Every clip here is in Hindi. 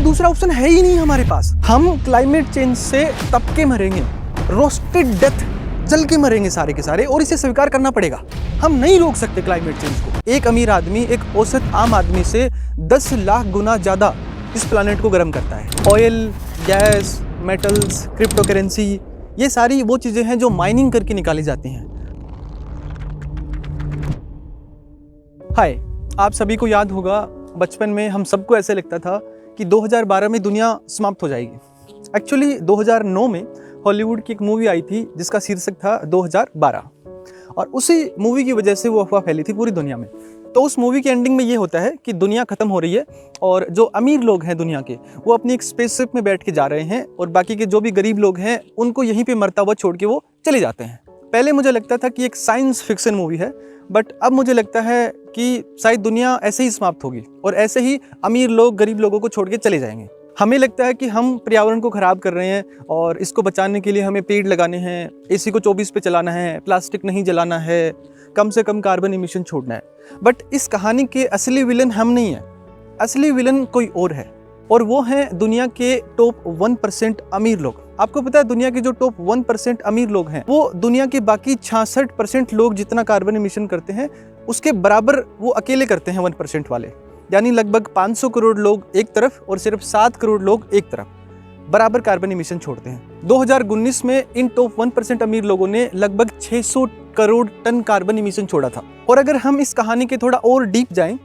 कोई दूसरा ऑप्शन है ही नहीं हमारे पास। हम क्लाइमेट चेंज से तप के मरेंगे, रोस्टेड डेथ, जल के मरेंगे सारे के सारे, और इसे स्वीकार करना पड़ेगा। हम नहीं रोक सकते क्लाइमेट चेंज को। एक अमीर आदमी एक औसत आम आदमी से 10 लाख गुना ज़्यादा इस प्लानेट को गर्म करता है। Oil, gas, metals, crypto currency, ये सारी वो चीज़ें हैं जो माइनिंग करके निकाली जाती हैं। हाय, आप सभी को याद होगा बचपन में हम सबको ऐसे लगता था कि 2012 में दुनिया समाप्त हो जाएगी। एक्चुअली 2009 में हॉलीवुड की एक मूवी आई थी जिसका शीर्षक था 2012, और उसी मूवी की वजह से वो अफवाह फैली थी पूरी दुनिया में। तो उस मूवी के एंडिंग में ये होता है कि दुनिया ख़त्म हो रही है और जो अमीर लोग हैं दुनिया के, वो अपनी एक स्पेसशिप में बैठ के जा रहे हैं, और बाकी के जो भी गरीब लोग हैं उनको यहीं पे मरता हुआ छोड़ के वो चले जाते हैं। पहले मुझे लगता था कि एक साइंस फिक्शन मूवी है, बट अब मुझे लगता है कि शायद दुनिया ऐसे ही समाप्त होगी और ऐसे ही अमीर लोग गरीब लोगों को छोड़ के चले जाएंगे। हमें लगता है कि हम पर्यावरण को ख़राब कर रहे हैं और इसको बचाने के लिए हमें पेड़ लगाने हैं, एसी को 24 पे चलाना है, प्लास्टिक नहीं जलाना है, कम से कम कार्बन एमिशन छोड़ना है। बट इस कहानी के असली विलन हम नहीं हैं, असली विलन कोई और है, और वो हैं दुनिया के टॉप 1% अमीर लोग। आपको पता है दुनिया के जो टॉप 1% अमीर लोग हैं वो दुनिया के बाकी 66% लोग जितना कार्बन एमिशन करते हैं उसके बराबर वो अकेले करते हैं 1% वाले। यानी लगभग 500 करोड़ लोग एक तरफ और सिर्फ 7 करोड़ लोग एक तरफ बराबर कार्बन एमिशन छोड़ते हैं। 2019 में इन टॉप 1% अमीर लोगों ने लगभग 600 करोड़ टन कार्बन एमिशन छोड़ा था। और अगर हम इस कहानी के थोड़ा और डीप जाएं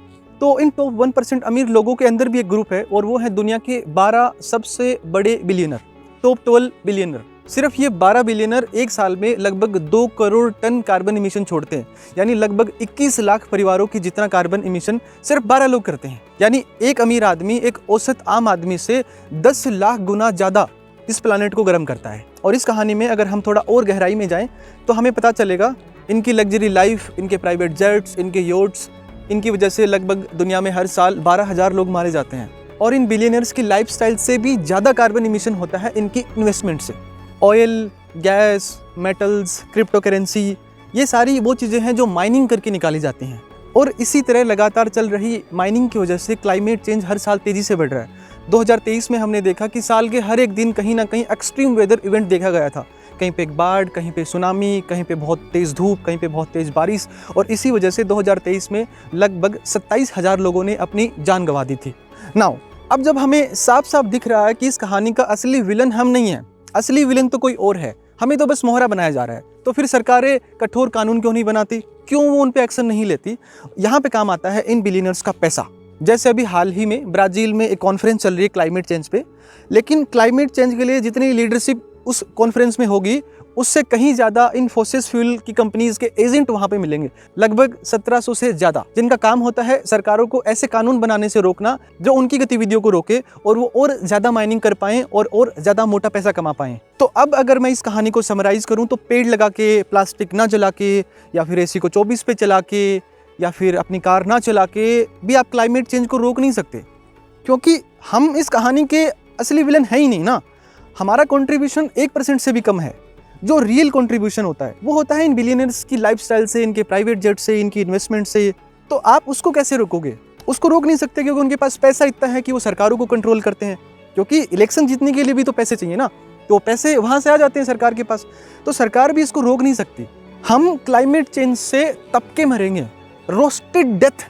तो इन टॉप 1% अमीर लोगों के अंदर भी एक ग्रुप है, और वो है दुनिया के 12 सबसे बड़े बिलियनर, टॉप 12 बिलियनर। सिर्फ ये 12 बिलियनर एक साल में लगभग 2 करोड़ टन कार्बन एमिशन छोड़ते हैं। यानी लगभग 21 लाख परिवारों की जितना कार्बन एमिशन सिर्फ 12 लोग करते हैं। यानी एक अमीर आदमी एक औसत आम आदमी से 10 लाख गुना ज़्यादा इस प्लानेट को गर्म करता है। और इस कहानी में अगर हम थोड़ा और गहराई में जाएं तो हमें पता चलेगा इनकी लग्जरी लाइफ, इनके प्राइवेट जेट्स, इनके योट्स, इनकी वजह से लगभग दुनिया में हर साल 12,000 लोग मारे जाते हैं। और इन बिलियनर्स की लाइफस्टाइल से भी ज़्यादा कार्बन एमिशन होता है इनकी इन्वेस्टमेंट से। Oil, gas, metals, crypto currency, ये सारी वो चीज़ें हैं जो माइनिंग करके निकाली जाती हैं। और इसी तरह लगातार चल रही माइनिंग की वजह से क्लाइमेट चेंज हर साल तेज़ी से बढ़ रहा है। 2023 में हमने देखा कि साल के हर एक दिन कहीं ना कहीं एक्सट्रीम वेदर इवेंट देखा गया था। कहीं पे एक बाढ़, कहीं पे सुनामी, कहीं पे बहुत तेज़ धूप, कहीं पे बहुत तेज़ बारिश। और इसी वजह से 2023 में लगभग 27,000 लोगों ने अपनी जान गंवा दी थी। नाउ अब जब हमें साफ साफ दिख रहा है कि इस कहानी का असली विलन हम नहीं हैं, असली विलन तो कोई और है, हमें तो बस मोहरा बनाया जा रहा है, तो फिर सरकारें कठोर कानून क्यों नहीं बनाती, क्यों वो उन पे एक्शन नहीं लेती? यहाँ पे काम आता है इन बिलियनर्स का पैसा। जैसे अभी हाल ही में ब्राज़ील में एक कॉन्फ्रेंस चल रही है क्लाइमेट चेंज पे, लेकिन क्लाइमेट चेंज के लिए जितनी लीडरशिप उस कॉन्फ्रेंस में होगी उससे कहीं ज़्यादा इन फॉसिल फ्यूल की कंपनीज के एजेंट वहाँ पे मिलेंगे, लगभग 1700 से ज़्यादा, जिनका काम होता है सरकारों को ऐसे कानून बनाने से रोकना जो उनकी गतिविधियों को रोके और वो और ज़्यादा माइनिंग कर पाएँ और ज़्यादा मोटा पैसा कमा पाएँ। तो अब अगर मैं इस कहानी को समराइज़ करूँ तो पेड़ लगा के, प्लास्टिक ना जला के, या फिर एसी को 24 पे चला के, या फिर अपनी कार ना चला के भी आप क्लाइमेट चेंज को रोक नहीं सकते, क्योंकि हम इस कहानी के असली विलन है ही नहीं ना। हमारा कंट्रीब्यूशन 1% से भी कम है। जो रियल कंट्रीब्यूशन होता है वो होता है इन बिलियनर्स की लाइफस्टाइल से, इनके प्राइवेट जेट से, इनकी इन्वेस्टमेंट से। तो आप उसको कैसे रोकोगे? उसको रोक नहीं सकते, क्योंकि उनके पास पैसा इतना है कि वो सरकारों को कंट्रोल करते हैं, क्योंकि इलेक्शन जीतने के लिए भी तो पैसे चाहिए ना, तो पैसे वहाँ से आ जाते हैं सरकार के पास। तो सरकार भी इसको रोक नहीं सकती। हम क्लाइमेट चेंज से तप के मरेंगे, रोस्टेड डेथ,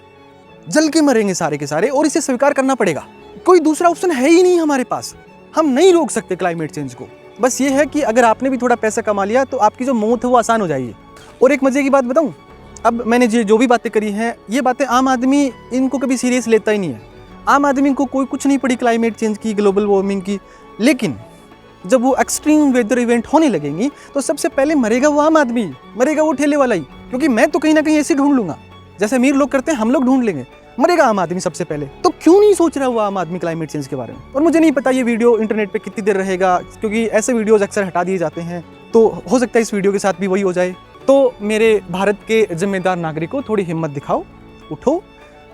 जल के मरेंगे सारे के सारे, और इसे स्वीकार करना पड़ेगा। कोई दूसरा ऑप्शन है ही नहीं हमारे पास। हम नहीं रोक सकते क्लाइमेट चेंज को। बस ये है कि अगर आपने भी थोड़ा पैसा कमा लिया तो आपकी जो मौत है वो आसान हो जाएगी। और एक मज़े की बात बताऊं, अब मैंने जो भी बातें करी हैं ये बातें आम आदमी इनको कभी सीरियस लेता ही नहीं है। आम आदमी को कोई कुछ नहीं पड़ी क्लाइमेट चेंज की, ग्लोबल वार्मिंग की। लेकिन जब वो एक्सट्रीम वेदर इवेंट होने लगेंगी तो सबसे पहले मरेगा वो आम आदमी, मरेगा वो ठेले वाला ही, क्योंकि मैं तो कहीं ना कहीं ऐसे ढूंढ लूँगा जैसे अमीर लोग करते हैं, हम लोग ढूंढ लेंगे। मरेगा आम आदमी सबसे पहले। तो क्यों नहीं सोच रहा हुआ आम आदमी क्लाइमेट चेंज के बारे में? और मुझे नहीं पता ये वीडियो इंटरनेट पे कितनी देर रहेगा, क्योंकि ऐसे वीडियोस अक्सर हटा दिए जाते हैं, तो हो सकता है इस वीडियो के साथ भी वही हो जाए। तो मेरे भारत के जिम्मेदार नागरिकों, थोड़ी हिम्मत दिखाओ, उठो,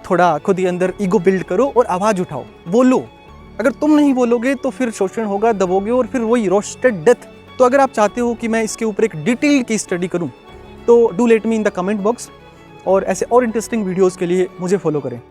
थोड़ा खुद ही अंदर ईगो बिल्ड करो और आवाज़ उठाओ, बोलो। अगर तुम नहीं बोलोगे तो फिर शोषण होगा, दबोगे, और फिर वही रोस्टेड डेथ। तो अगर आप चाहते हो कि मैं इसके ऊपर एक डिटेल की स्टडी करूँ तो do let me in the comment box, और ऐसे और इंटरेस्टिंग वीडियोज़ के लिए मुझे फॉलो करें।